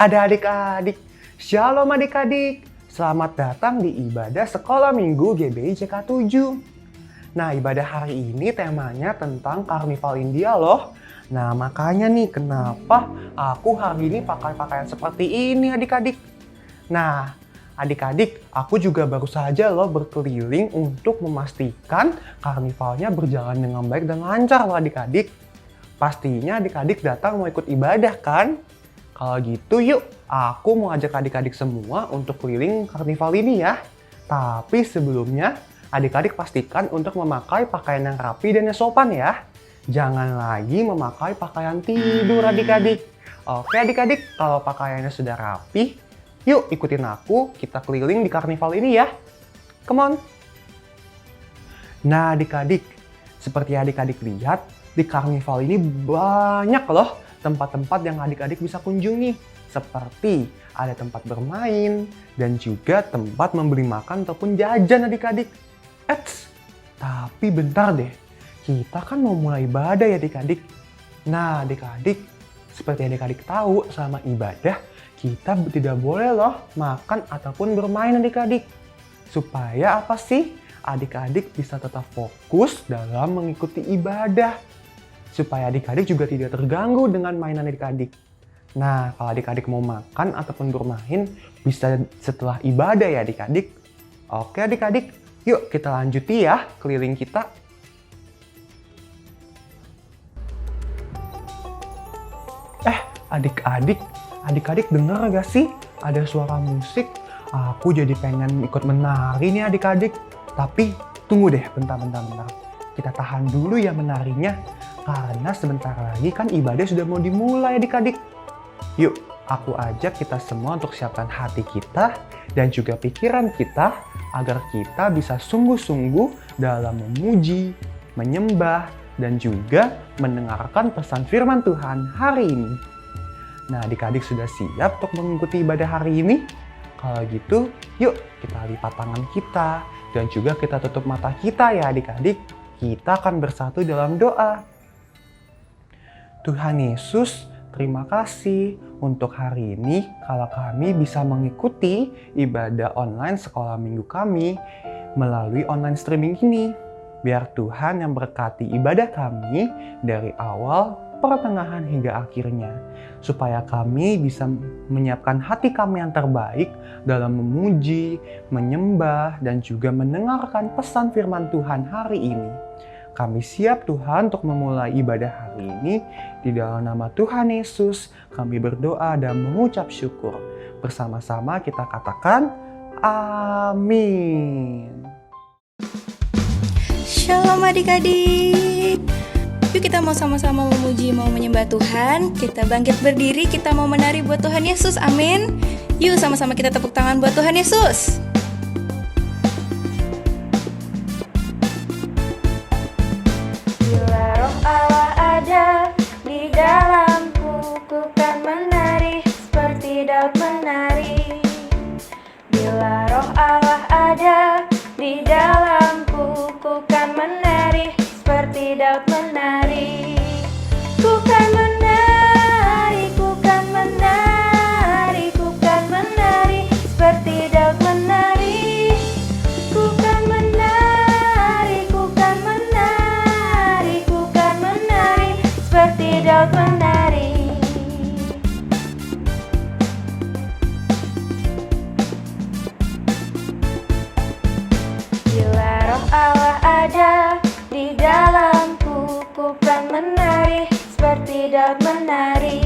Ada adik-adik. Shalom adik-adik. Selamat datang di ibadah Sekolah Minggu GBI CK7. Nah, ibadah hari ini temanya tentang Karnival India loh. Nah, makanya nih kenapa aku hari ini pakai pakaian seperti ini adik-adik. Nah, adik-adik, aku juga baru saja loh berkeliling untuk memastikan karnivalnya berjalan dengan baik dan lancar loh adik-adik. Pastinya adik-adik datang mau ikut ibadah kan? Kalau gitu yuk, aku mau ajak adik-adik semua untuk keliling karnival ini ya. Tapi sebelumnya, adik-adik pastikan untuk memakai pakaian yang rapi dan yang sopan ya. Jangan lagi memakai pakaian tidur adik-adik. Oke adik-adik, kalau pakaiannya sudah rapi, yuk ikutin aku, kita keliling di karnival ini ya. Come on. Nah adik-adik, seperti adik-adik lihat, di karnival ini banyak loh tempat-tempat yang adik-adik bisa kunjungi. Seperti ada tempat bermain dan juga tempat membeli makan ataupun jajan adik-adik. Tapi bentar deh, kita kan mau mulai ibadah ya adik-adik. Nah adik-adik, seperti adik-adik tahu selama ibadah, kita tidak boleh loh makan ataupun bermain adik-adik. Supaya apa sih? Adik-adik bisa tetap fokus dalam mengikuti ibadah. Supaya adik-adik juga tidak terganggu dengan mainan adik-adik. Nah, kalau adik-adik mau makan ataupun bermain, bisa setelah ibadah ya adik-adik. Oke adik-adik, yuk kita lanjuti ya keliling kita. Adik-adik dengar gak sih? Ada suara musik. Aku jadi pengen ikut menari nih adik-adik. Tapi tunggu deh, bentar. Kita tahan dulu ya menarinya. Karena sebentar lagi kan ibadah sudah mau dimulai adik-adik. Yuk, aku ajak kita semua untuk siapkan hati kita dan juga pikiran kita agar kita bisa sungguh-sungguh dalam memuji, menyembah, dan juga mendengarkan pesan firman Tuhan hari ini. Nah, adik-adik sudah siap untuk mengikuti ibadah hari ini? Kalau gitu, yuk kita lipat tangan kita dan juga kita tutup mata kita ya adik-adik. Kita akan bersatu dalam doa. Tuhan Yesus, terima kasih untuk hari ini kalau kami bisa mengikuti ibadah online sekolah minggu kami melalui online streaming ini. Biar Tuhan yang berkati ibadah kami dari awal, pertengahan hingga akhirnya. Supaya kami bisa menyiapkan hati kami yang terbaik dalam memuji, menyembah, dan juga mendengarkan pesan firman Tuhan hari ini. Kami siap Tuhan untuk memulai ibadah hari ini. Di dalam nama Tuhan Yesus, kami berdoa dan mengucap syukur. Bersama-sama kita katakan, amin. Shalom adik-adik. Yuk kita mau sama-sama memuji, mau menyembah Tuhan. Kita bangkit berdiri, kita mau menari buat Tuhan Yesus, amin. Yuk sama-sama kita tepuk tangan buat Tuhan Yesus. Bila roh Allah ada di dalamku, ku kan menari seperti Daud menari. Bila roh Allah ada di dalamku, ku kan menari seperti Daud menari. Ku kan menari, ku kan menari, ku kan menari seperti Daud menari. Ku kan menari, ku kan menari, ku kan menari seperti Daud menari. Bila roh Allah ada di dalamku, ku kan menari seperti Daud menari.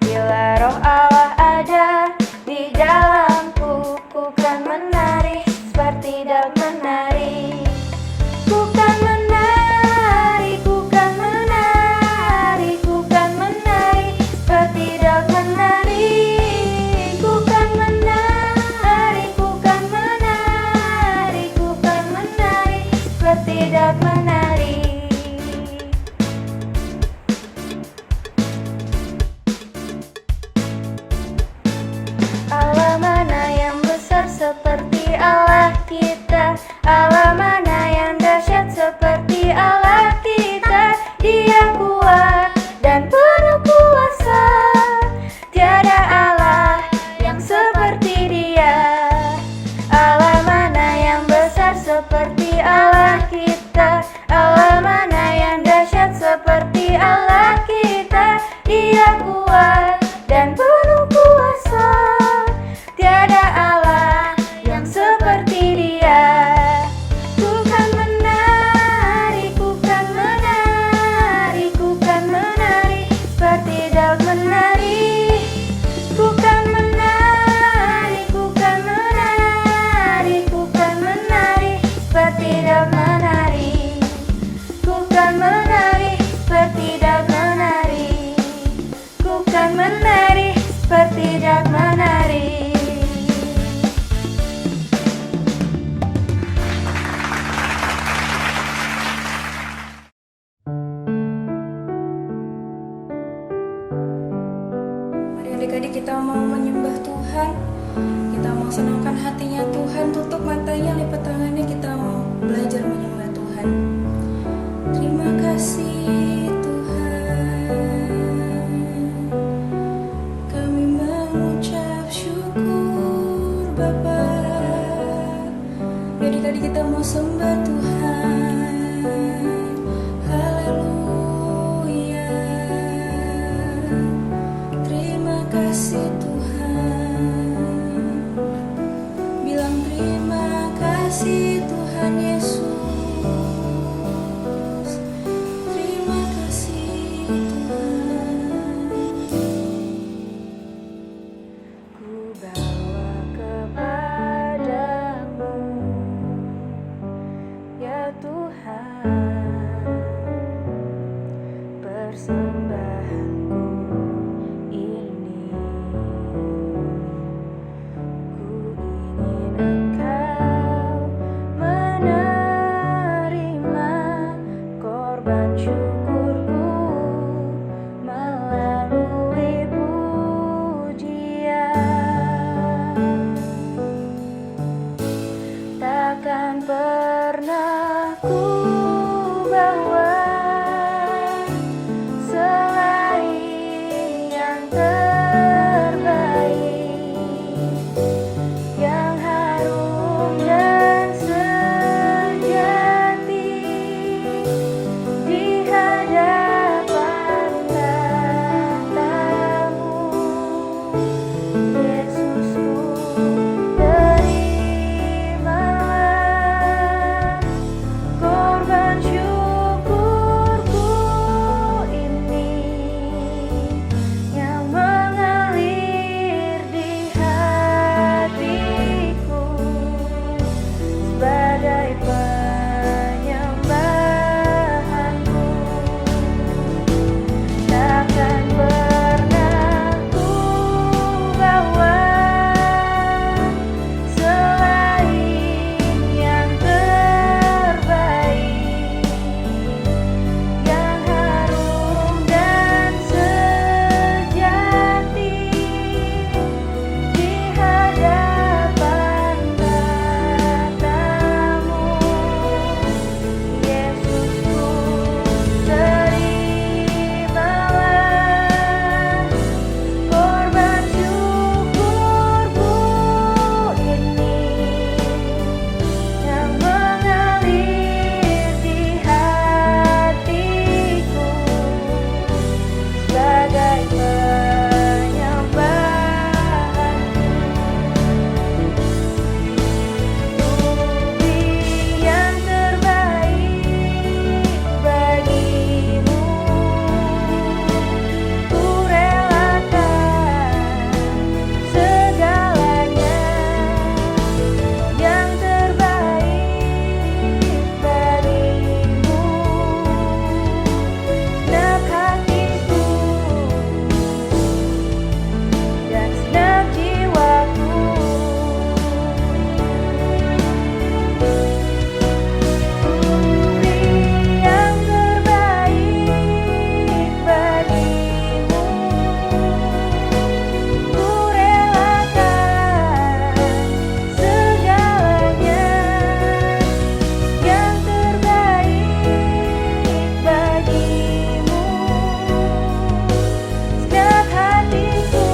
Bila roh Allah ada di dalamku, ku kan menari seperti Daud menari. Ku kan menari, ku kan menari, ku kan menari seperti Daud menari. Ku kan menari, ku kan menari, ku kan menari dan menari. Mari adik-adik kita mau menyembah Tuhan. Kita mau senangkan hatinya Tuhan. Tutup matanya, lipat tangannya, kita mau belajar menyembah Tuhan. Terima kasih Tuhan, kami mengucap syukur Bapa. Adik-adik kita mau sembah Tuhan. Haleluya. Terima kasih Tuhan. Bilang terima kasih Tuhan Yesus. Terima kasih Tuhan. Ku bawa kepadamu, ya Tuhan, persembahanku ini. Ku ingin Engkau menerima korban syukurku melalui pujian. Takkan pernah ku bawa selain yang terbaik, yang harum dan sejati di hadapan tatamu. Yesusku, terimalah korban syukurku ini yang mengalir di hatiku sebagai penyembahanku. Takkan pernah ku bawa selain yang terbaik, yang harum dan sejati di hadapan tatamu. Yesusku, terimalah korban syukurku ini yang mengalir di hatiku sebagai penyembahanku. Puji yang terbaik bagimu, ku relakan segalanya. Yang terbaik bagimu, segenap hatiku dan segenap jiwaku. Beri yang terbaik bagimu, ku relakan segalanya. Yang terbaik bagimu, segenap hatiku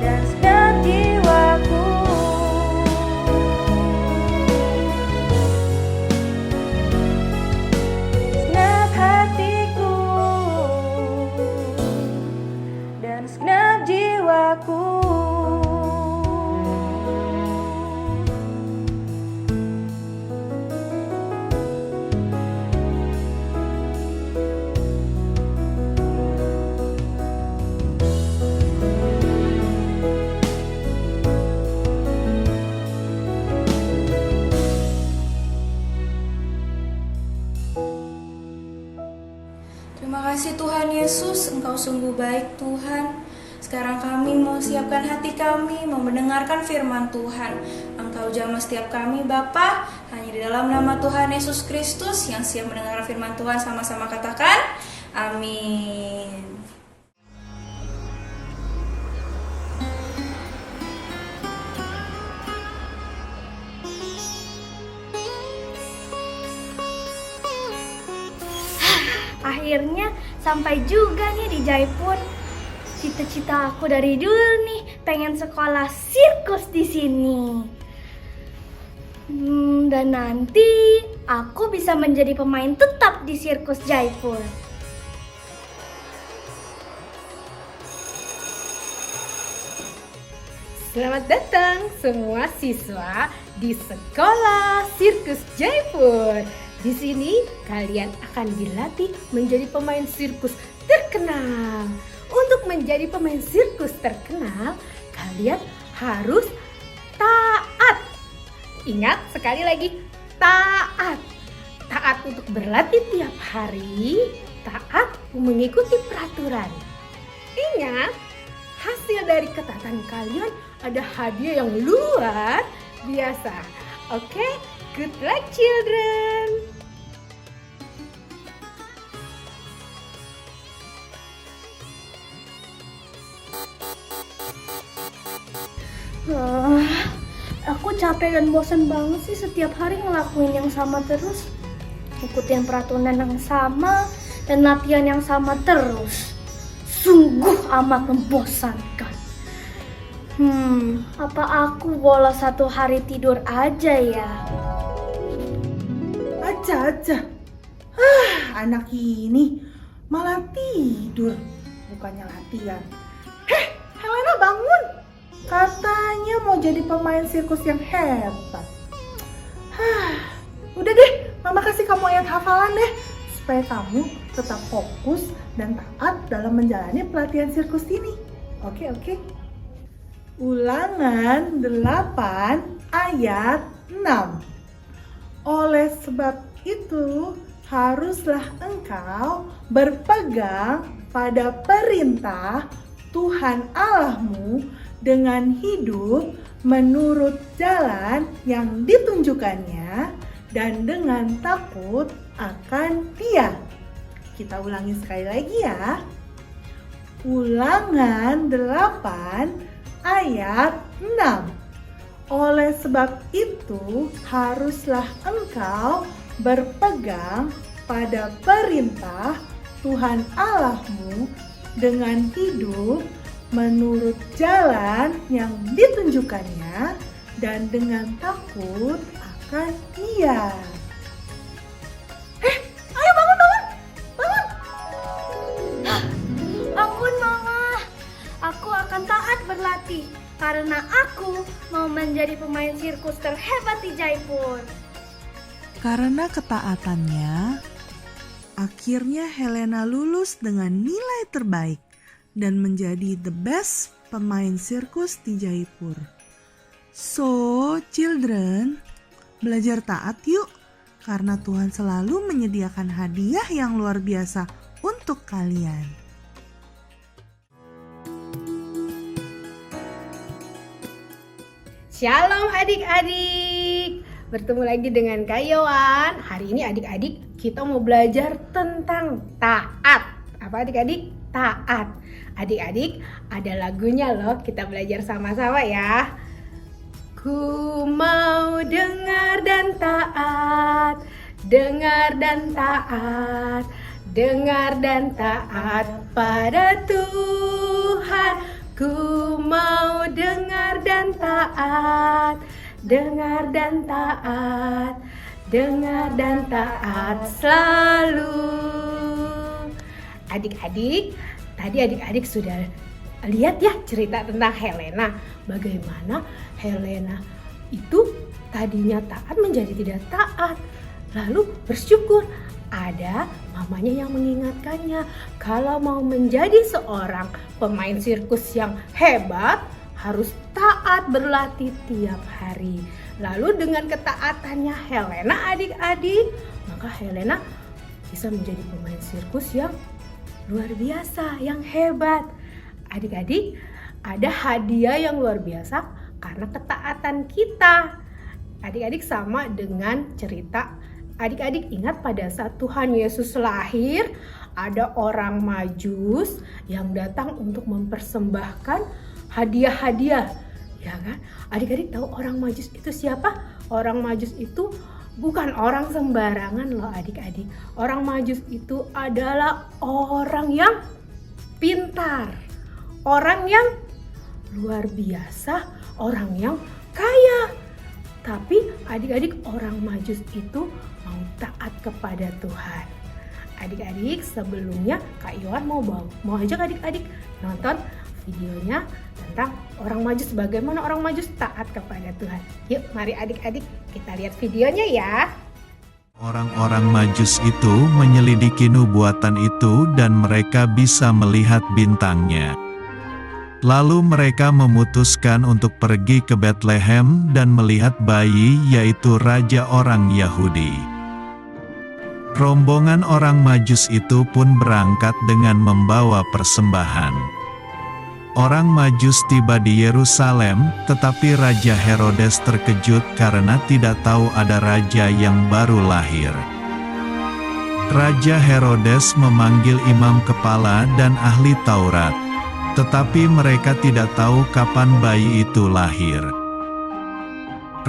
dan segenap jiwaku. Segenap hatiku dan segenap jiwaku. Terima kasih Tuhan Yesus, Engkau sungguh baik Tuhan. Sekarang kami mau siapkan hati kami, mau mendengarkan firman Tuhan. Engkau jamah setiap kami Bapa, hanya di dalam nama Tuhan Yesus Kristus yang siap mendengarkan firman Tuhan, sama-sama katakan, amin. Akhirnya sampai juga nih di Jaipur. Cita-cita aku dari dulu nih pengen sekolah sirkus di sini. Dan nanti aku bisa menjadi pemain tetap di sirkus Jaipur. Selamat datang semua siswa di Sekolah Sirkus Jaipur. Di sini kalian akan dilatih menjadi pemain sirkus terkenal. Untuk menjadi pemain sirkus terkenal, kalian harus taat. Ingat sekali lagi, taat. Taat untuk berlatih tiap hari, taat mengikuti peraturan. Ingat, hasil dari ketaatan kalian ada hadiah yang luar biasa. Oke, good luck children. Aku capek dan bosan banget sih setiap hari ngelakuin yang sama terus. Ikutin peraturan yang sama dan latihan yang sama terus. Sungguh amat membosankan. Apa aku bolos satu hari tidur aja ya? Aja. Anak ini malah tidur, bukannya latihan. Helena bangun. Katanya mau jadi pemain sirkus yang hebat. Udah deh, Mama kasih kamu ayat hafalan deh, supaya kamu tetap fokus dan taat dalam menjalani pelatihan sirkus ini. Oke. Ulangan 8 ayat 6. Oleh sebab itu, haruslah engkau berpegang pada perintah Tuhan Allahmu dengan hidup menurut jalan yang ditunjukkannya dan dengan takut akan Dia. Kita ulangi sekali lagi ya. Ulangan 8 ayat 6. Oleh sebab itu, haruslah engkau berpegang pada perintah Tuhan Allahmu dengan hidup menurut jalan yang ditunjukkannya dan dengan takut akan Dia. Ayo bangun! Ampun Mama, aku akan taat berlatih karena aku mau menjadi pemain sirkus terhebat di Jaipur. Karena ketaatannya, akhirnya Helena lulus dengan nilai terbaik dan menjadi the best pemain sirkus di Jaipur. So, children, belajar taat yuk, karena Tuhan selalu menyediakan hadiah yang luar biasa untuk kalian. Shalom adik-adik. Bertemu lagi dengan Kak Yowan. Hari ini adik-adik kita mau belajar tentang taat. Apa adik-adik? Taat. Adik-adik, ada lagunya loh, kita belajar sama-sama ya. Ku mau dengar dan taat, dengar dan taat, dengar dan taat pada Tuhan. Ku mau dengar dan taat, dengar dan taat, dengar dan taat selalu. Adik-adik, tadi adik-adik sudah lihat ya cerita tentang Helena. Bagaimana Helena itu tadinya taat menjadi tidak taat. Lalu bersyukur ada mamanya yang mengingatkannya kalau mau menjadi seorang pemain sirkus yang hebat harus taat berlatih tiap hari. Lalu dengan ketaatannya Helena adik-adik, maka Helena bisa menjadi pemain sirkus yang luar biasa, yang hebat. Adik-adik, ada hadiah yang luar biasa karena ketaatan kita. Adik-adik sama dengan cerita. Adik-adik ingat pada saat Tuhan Yesus lahir, ada orang Majus yang datang untuk mempersembahkan hadiah-hadiah. Ya kan? Adik-adik tahu orang Majus itu siapa? Orang Majus itu bukan orang sembarangan loh adik-adik. Orang Majus itu adalah orang yang pintar, orang yang luar biasa, orang yang kaya. Tapi adik-adik, orang Majus itu mau taat kepada Tuhan. Adik-adik, sebelumnya Kak Yohan mau ajak adik-adik nonton videonya tentang orang Majus, bagaimana orang Majus taat kepada Tuhan. Yuk, mari adik-adik kita lihat videonya ya. Orang-orang Majus itu menyelidiki nubuatan itu dan mereka bisa melihat bintangnya. Lalu mereka memutuskan untuk pergi ke Betlehem dan melihat bayi, yaitu raja orang Yahudi. Rombongan orang Majus itu pun berangkat dengan membawa persembahan. Orang Majus tiba di Yerusalem, tetapi Raja Herodes terkejut karena tidak tahu ada raja yang baru lahir. Raja Herodes memanggil imam kepala dan ahli Taurat, tetapi mereka tidak tahu kapan bayi itu lahir.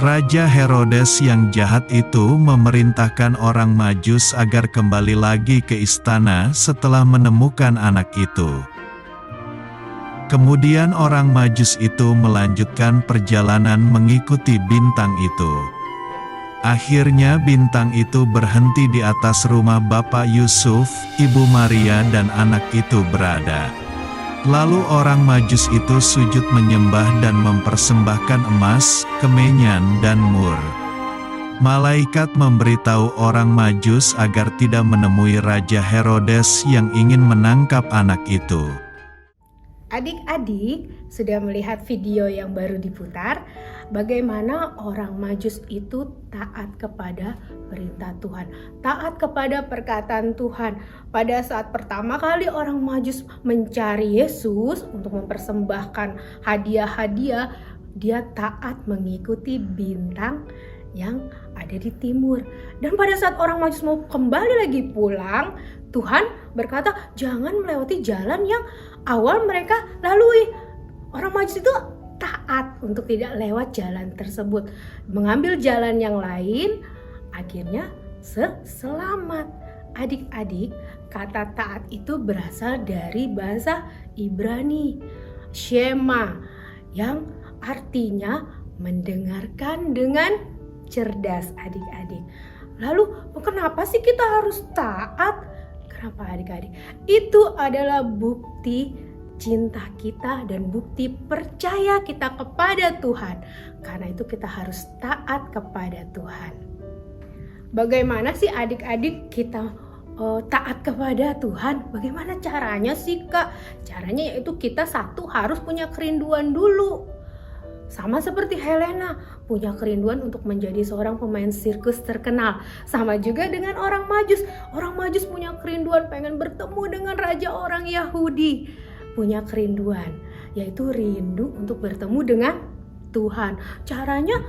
Raja Herodes yang jahat itu memerintahkan orang Majus agar kembali lagi ke istana setelah menemukan anak itu. Kemudian orang Majus itu melanjutkan perjalanan mengikuti bintang itu. Akhirnya bintang itu berhenti di atas rumah Bapak Yusuf, Ibu Maria dan anak itu berada. Lalu orang Majus itu sujud menyembah dan mempersembahkan emas, kemenyan dan mur. Malaikat memberitahu orang Majus agar tidak menemui Raja Herodes yang ingin menangkap anak itu. Adik-adik sudah melihat video yang baru diputar, bagaimana orang Majus itu taat kepada perintah Tuhan, taat kepada perkataan Tuhan. Pada saat pertama kali orang Majus mencari Yesus untuk mempersembahkan hadiah-hadiah, dia taat mengikuti bintang yang ada di timur. Dan pada saat orang Majus mau kembali lagi pulang, Tuhan berkata, jangan melewati jalan yang awal mereka lalui. Orang Majus itu taat untuk tidak lewat jalan tersebut, mengambil jalan yang lain, akhirnya selamat. Adik-adik, kata taat itu berasal dari bahasa Ibrani, Shema, yang artinya mendengarkan dengan cerdas. Adik-adik, lalu kenapa sih kita harus taat? Kenapa adik-adik? Itu adalah bukti cinta kita dan bukti percaya kita kepada Tuhan. Karena itu kita harus taat kepada Tuhan. Bagaimana sih adik-adik kita taat kepada Tuhan? Bagaimana caranya sih Kak? Caranya yaitu kita satu harus punya kerinduan dulu. Sama seperti Helena, punya kerinduan untuk menjadi seorang pemain sirkus terkenal. Sama juga dengan orang Majus. Orang Majus punya kerinduan pengen bertemu dengan raja orang Yahudi. Punya kerinduan, yaitu rindu untuk bertemu dengan Tuhan. Caranya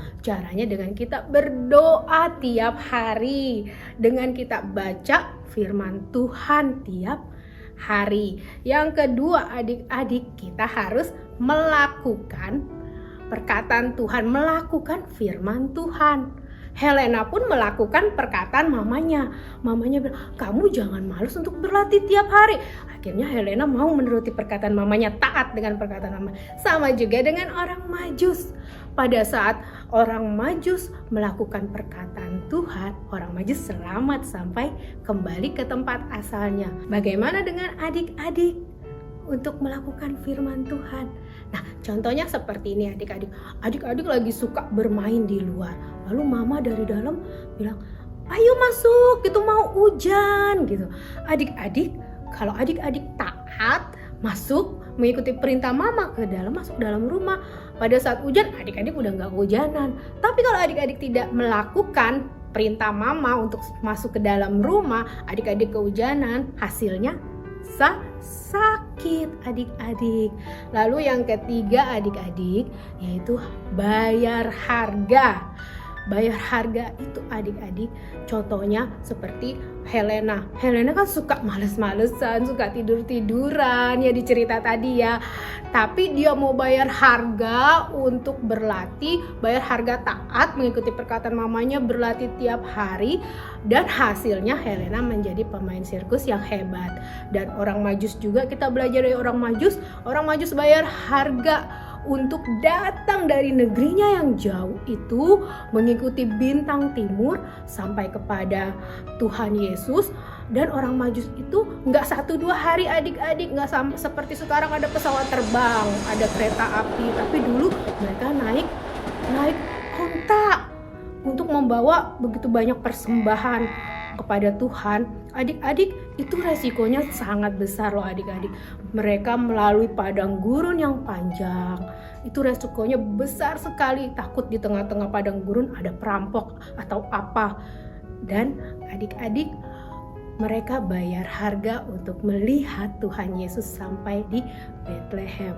dengan kita berdoa tiap hari. Dengan kita baca firman Tuhan tiap hari. Yang kedua adik-adik, kita harus melakukan perkataan Tuhan, melakukan firman Tuhan. Helena pun melakukan perkataan mamanya. Mamanya bilang, kamu jangan malas untuk berlatih tiap hari. Akhirnya Helena mau menuruti perkataan mamanya, taat dengan perkataan mama. Sama juga dengan orang Majus. Pada saat orang Majus melakukan perkataan Tuhan, orang Majus selamat sampai kembali ke tempat asalnya. Bagaimana dengan adik-adik untuk melakukan firman Tuhan? Nah, contohnya seperti ini adik-adik. Adik-adik lagi suka bermain di luar. Lalu mama dari dalam bilang, ayo masuk, itu mau hujan gitu. Adik-adik, kalau adik-adik taat, masuk, mengikuti perintah mama ke dalam, masuk dalam rumah. Pada saat hujan, adik-adik udah gak hujanan. Tapi kalau adik-adik tidak melakukan perintah mama untuk masuk ke dalam rumah, adik-adik kehujanan, hasilnya rasa sakit adik-adik. Lalu yang ketiga adik-adik yaitu bayar harga. Bayar harga itu adik-adik contohnya seperti Helena. Helena kan suka males-malesan, suka tidur-tiduran ya di cerita tadi ya. Tapi dia mau bayar harga untuk berlatih, bayar harga taat mengikuti perkataan mamanya, berlatih tiap hari. Dan hasilnya Helena menjadi pemain sirkus yang hebat. Dan orang Majus juga kita belajar dari orang Majus. Orang Majus bayar harga untuk datang dari negerinya yang jauh itu mengikuti bintang timur sampai kepada Tuhan Yesus. Dan orang Majus itu nggak 1-2 hari adik-adik, nggak seperti sekarang ada pesawat terbang, ada kereta api, tapi dulu mereka naik onta untuk membawa begitu banyak persembahan kepada Tuhan. Adik-adik, itu resikonya sangat besar loh adik-adik. Mereka melalui padang gurun yang panjang. Itu resikonya besar sekali. Takut di tengah-tengah padang gurun ada perampok atau apa. Dan adik-adik, mereka bayar harga untuk melihat Tuhan Yesus sampai di Bethlehem.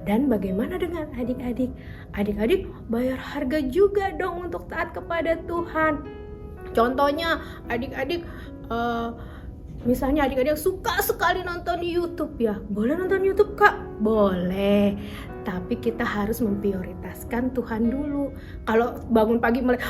Dan bagaimana dengan adik-adik? Adik-adik bayar harga juga dong untuk taat kepada Tuhan. Contohnya adik-adik misalnya adik-adik suka sekali nonton YouTube ya. Boleh nonton YouTube Kak? Boleh. Tapi kita harus memprioritaskan Tuhan dulu. Kalau bangun pagi mulai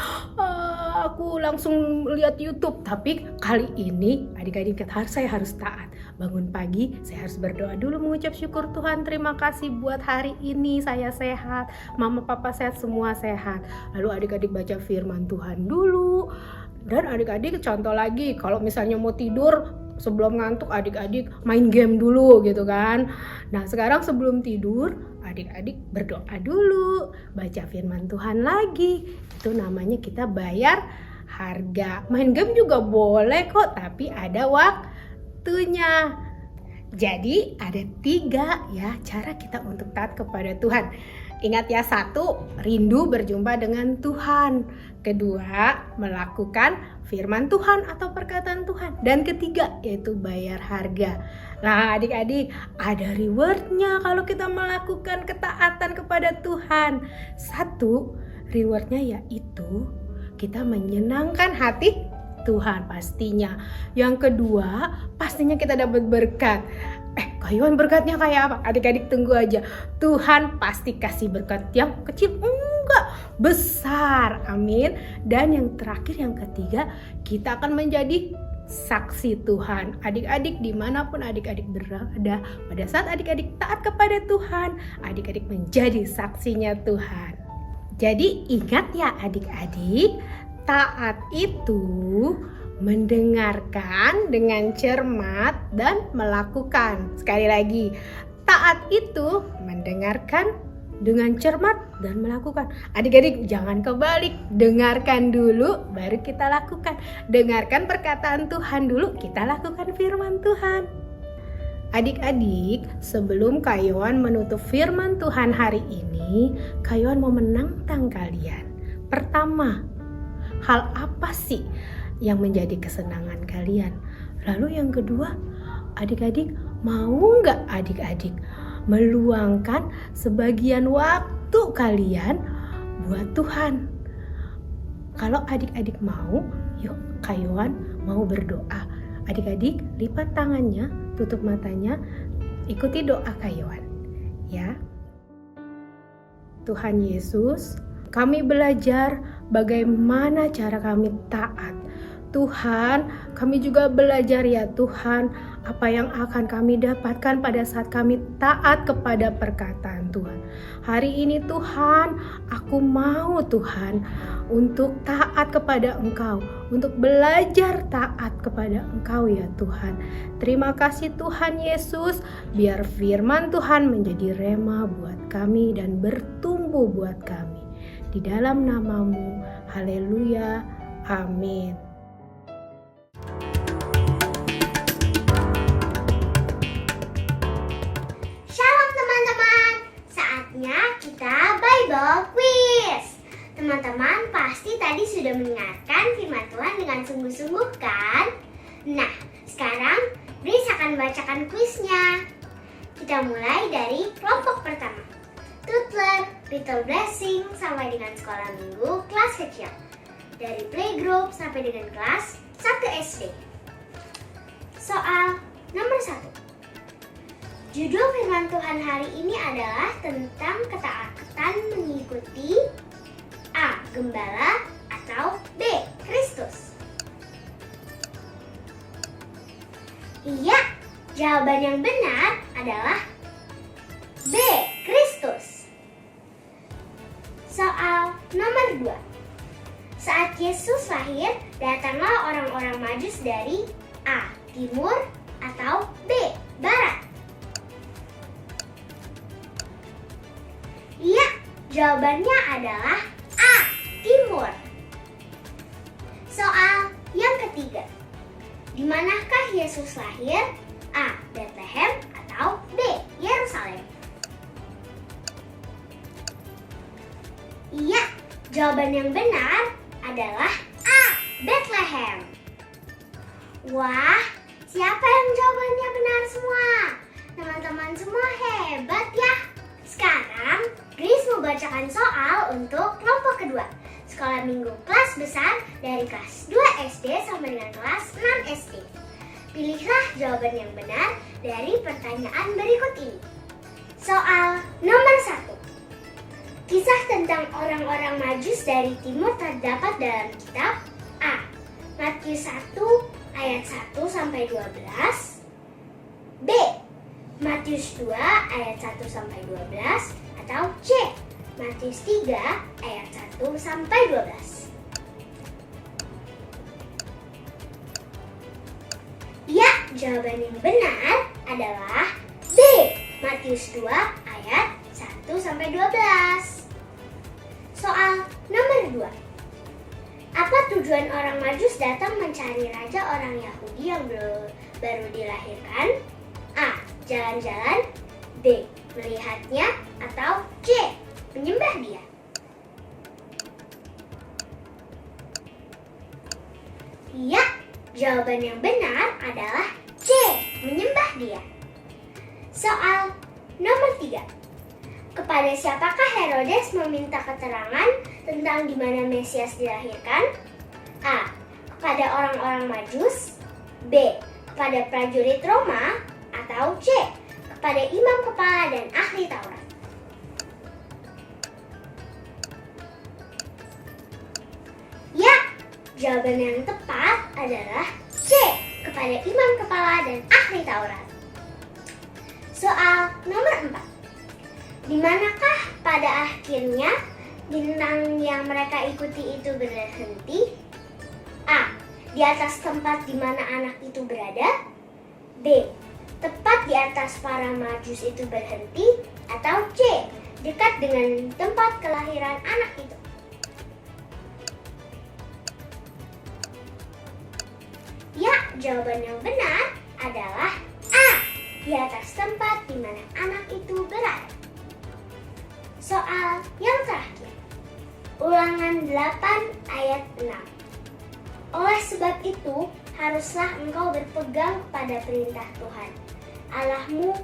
aku langsung lihat YouTube, tapi kali ini adik-adik saya harus taat. Bangun pagi saya harus berdoa dulu, mengucap syukur Tuhan, terima kasih buat hari ini saya sehat, mama papa sehat, semua sehat. Lalu adik-adik baca firman Tuhan dulu. Dan adik-adik contoh lagi, kalau misalnya mau tidur sebelum ngantuk adik-adik main game dulu gitu kan. Nah sekarang sebelum tidur adik-adik berdoa dulu, baca firman Tuhan lagi. Itu namanya kita bayar harga. Main game juga boleh kok, tapi ada waktunya. Jadi ada 3 ya cara kita untuk taat kepada Tuhan. Ingat ya, 1, rindu berjumpa dengan Tuhan. 2, melakukan firman Tuhan atau perkataan Tuhan. Dan 3, yaitu bayar harga. Nah adik-adik, ada rewardnya kalau kita melakukan ketaatan kepada Tuhan. 1, rewardnya yaitu kita menyenangkan hati Tuhan pastinya. Yang 2, pastinya kita dapat berkat. Kayuan berkatnya kayak apa? Adik-adik tunggu aja. Tuhan pasti kasih berkat yang kecil, enggak, besar. Amin. Dan yang terakhir, yang 3, kita akan menjadi saksi Tuhan. Adik-adik dimanapun adik-adik berada, pada saat adik-adik taat kepada Tuhan, adik-adik menjadi saksinya Tuhan. Jadi ingat ya adik-adik, taat itu mendengarkan dengan cermat dan melakukan. Sekali lagi, taat itu mendengarkan dengan cermat dan melakukan. Adik-adik jangan kebalik, dengarkan dulu baru kita lakukan. Dengarkan perkataan Tuhan dulu, kita lakukan firman Tuhan. Adik-adik, sebelum Kayuan menutup firman Tuhan hari ini, Kayuan mau menantang kalian. Pertama, hal apa sih yang menjadi kesenangan kalian? Lalu yang kedua, adik-adik mau nggak adik-adik meluangkan sebagian waktu kalian buat Tuhan? Kalau adik-adik mau, yuk Kayuan mau berdoa. Adik-adik lipat tangannya, tutup matanya, ikuti doa Kayuan ya. Tuhan Yesus, kami belajar bagaimana cara kami taat. Tuhan, kami juga belajar ya Tuhan, apa yang akan kami dapatkan pada saat kami taat kepada perkataan Tuhan. Hari ini Tuhan, aku mau Tuhan untuk taat kepada Engkau, untuk belajar taat kepada Engkau ya Tuhan. Terima kasih Tuhan Yesus, biar firman Tuhan menjadi rema buat kami dan bertumbuh buat kami. Di dalam namamu, haleluya, amin. Shalom teman-teman, saatnya kita Bible Quiz. Teman-teman pasti tadi sudah mendengarkan firman Tuhan dengan sungguh-sungguh kan? Nah, sekarang Grace akan bacakan kuisnya. Kita mulai dari kelompok pertama. Toddler, Little Blessing sampai dengan sekolah minggu kelas kecil. Dari playgroup sampai dengan kelas 1 SD. Soal nomor 1. Judul firman Tuhan hari ini adalah tentang ketaatan mengikuti A. Gembala atau B. Kristus. Iya, jawaban yang benar adalah B. Kristus. Soal nomor 2. Saat Yesus lahir, datanglah orang-orang Majus dari A. Timur atau B. Barat. Iya, jawabannya adalah A. Timur. Soal yang ketiga. Di manakah Yesus lahir? A. Bethlehem atau B. Yerusalem? Iya, jawaban yang benar adalah A. Bethlehem. Wah, siapa yang jawabannya benar semua? Teman-teman semua hebat ya. Sekarang, Grace mau bacakan soal untuk kelompok kedua. Sekolah minggu kelas besar dari kelas 2 SD sampai dengan kelas 6 SD. Pilihlah jawaban yang benar dari pertanyaan berikut ini. Soal nomor 1. Kisah tentang orang-orang Majus dari timur terdapat dalam kitab A. Matius 1 ayat 1 sampai 12. B. Matius 2 ayat 1 sampai 12 atau C. Matius 3 ayat 1 sampai 12. Ya, jawaban yang benar adalah B. Matius 2 ayat 1 sampai 12. Soal nomor 2. Apa tujuan orang Majus datang mencari raja orang Yahudi yang baru dilahirkan? A. Jalan-jalan. B. Melihatnya. Atau C. Menyembah dia. Ya, jawaban yang benar adalah C. Menyembah dia. Soal nomor 3. Kepada siapakah Herodes meminta keterangan tentang di mana Mesias dilahirkan? A. Kepada orang-orang Majus. B. Kepada prajurit Roma. Atau C. Kepada imam kepala dan ahli Taurat. Ya, jawaban yang tepat adalah C. Kepada imam kepala dan ahli Taurat. Soal nomor 4. Di manakah pada akhirnya bintang yang mereka ikuti itu berhenti? A. Di atas tempat di mana anak itu berada. B. Tepat di atas para Majus itu berhenti. Atau C. Dekat dengan tempat kelahiran anak itu. Ya, jawaban yang benar adalah A. Di atas tempat di mana anak itu berada. Soal yang terakhir. Ulangan 8 ayat 6. Oleh sebab itu, haruslah engkau berpegang pada perintah Tuhan Allahmu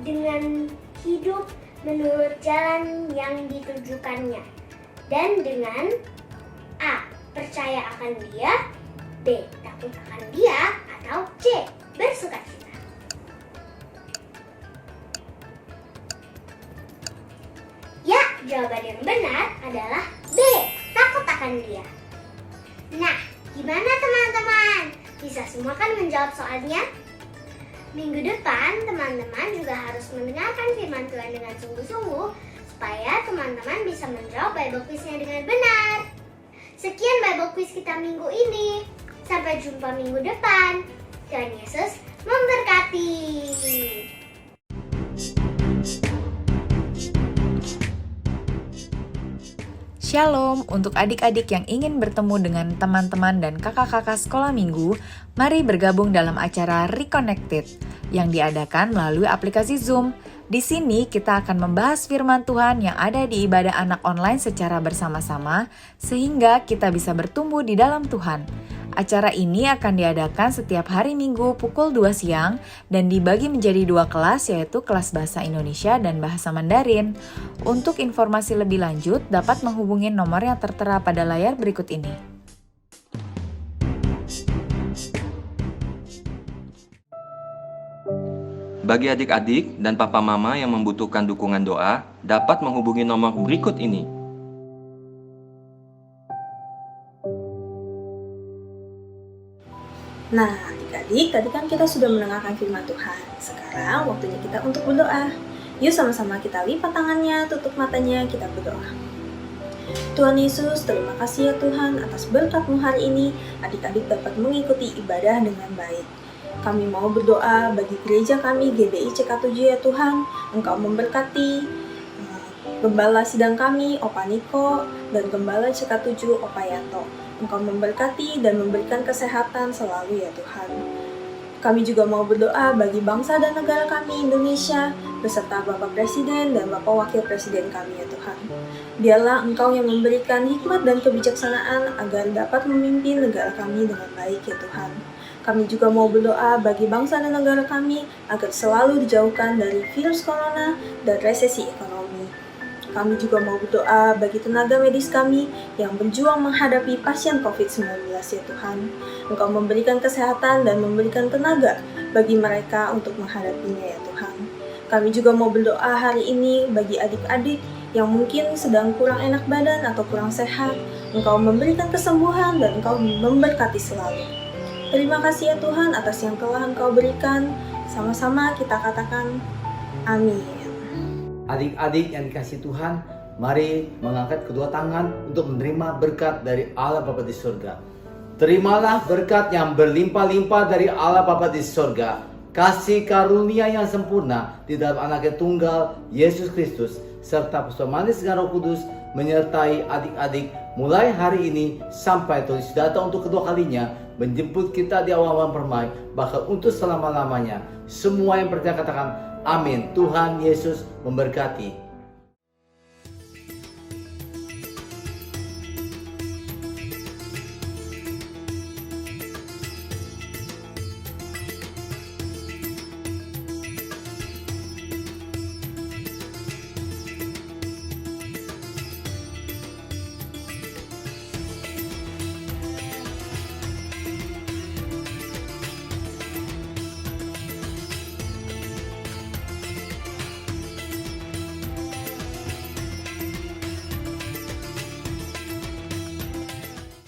dengan hidup menurut jalan yang ditujukannya, dan dengan A. Percaya akan dia. B. Takut akan dia. Atau C. Bersukacita. Ya, jawaban yang benar adalah B. Takut akan dia. Nah, gimana teman-teman? Bisa semua kan menjawab soalnya? Minggu depan, teman-teman juga harus mendengarkan firman Tuhan dengan sungguh-sungguh supaya teman-teman bisa menjawab Bible Quiz-nya dengan benar. Sekian Bible Quiz kita minggu ini. Sampai jumpa minggu depan. Tuhan Yesus memberkati. Shalom untuk adik-adik yang ingin bertemu dengan teman-teman dan kakak-kakak sekolah minggu, mari bergabung dalam acara Reconnected yang diadakan melalui aplikasi Zoom. Di sini kita akan membahas firman Tuhan yang ada di ibadah anak online secara bersama-sama, sehingga kita bisa bertumbuh di dalam Tuhan. Acara ini akan diadakan setiap hari Minggu pukul 2 siang dan dibagi menjadi 2 kelas, yaitu kelas Bahasa Indonesia dan Bahasa Mandarin. Untuk informasi lebih lanjut, dapat menghubungi nomor yang tertera pada layar berikut ini. Bagi adik-adik dan papa mama yang membutuhkan dukungan doa, dapat menghubungi nomor berikut ini. Nah, adik-adik, tadi kan kita sudah mendengarkan firman Tuhan. Sekarang waktunya kita untuk berdoa. Yuk sama-sama kita lipat tangannya, tutup matanya, kita berdoa. Tuhan Yesus, terima kasih ya Tuhan atas berkat-Mu hari ini, adik-adik dapat mengikuti ibadah dengan baik. Kami mau berdoa bagi gereja kami GBI CK7 ya Tuhan, Engkau memberkati Gembala sidang kami, Opa Niko, dan Gembala CK7 Opa Yanto. Engkau memberkati dan memberikan kesehatan selalu ya Tuhan. Kami juga mau berdoa bagi bangsa dan negara kami Indonesia, beserta Bapak Presiden dan Bapak Wakil Presiden kami ya Tuhan. Biarlah Engkau yang memberikan hikmat dan kebijaksanaan agar dapat memimpin negara kami dengan baik ya Tuhan. Kami juga mau berdoa bagi bangsa dan negara kami agar selalu dijauhkan dari virus corona dan resesi ekonomi. Kami juga mau berdoa bagi tenaga medis kami yang berjuang menghadapi pasien COVID-19 ya Tuhan. Engkau memberikan kesehatan dan memberikan tenaga bagi mereka untuk menghadapinya ya Tuhan. Kami juga mau berdoa hari ini bagi adik-adik yang mungkin sedang kurang enak badan atau kurang sehat. Engkau memberikan kesembuhan dan Engkau memberkati selalu. Terima kasih ya Tuhan atas yang telah Engkau berikan. Sama-sama kita katakan amin. Adik-adik yang dikasihi Tuhan, mari mengangkat kedua tangan untuk menerima berkat dari Allah Bapa di surga. Terimalah berkat yang berlimpah-limpah dari Allah Bapa di surga. Kasih karunia yang sempurna di dalam Anaknya tunggal, Yesus Kristus, serta persekutuan manis dengan Roh Kudus menyertai adik-adik mulai hari ini sampai Tuhan datang untuk kedua kalinya menjemput kita di awan-awan permai, bahkan untuk selama-lamanya. Semua yang percaya katakan amin. Tuhan Yesus memberkati.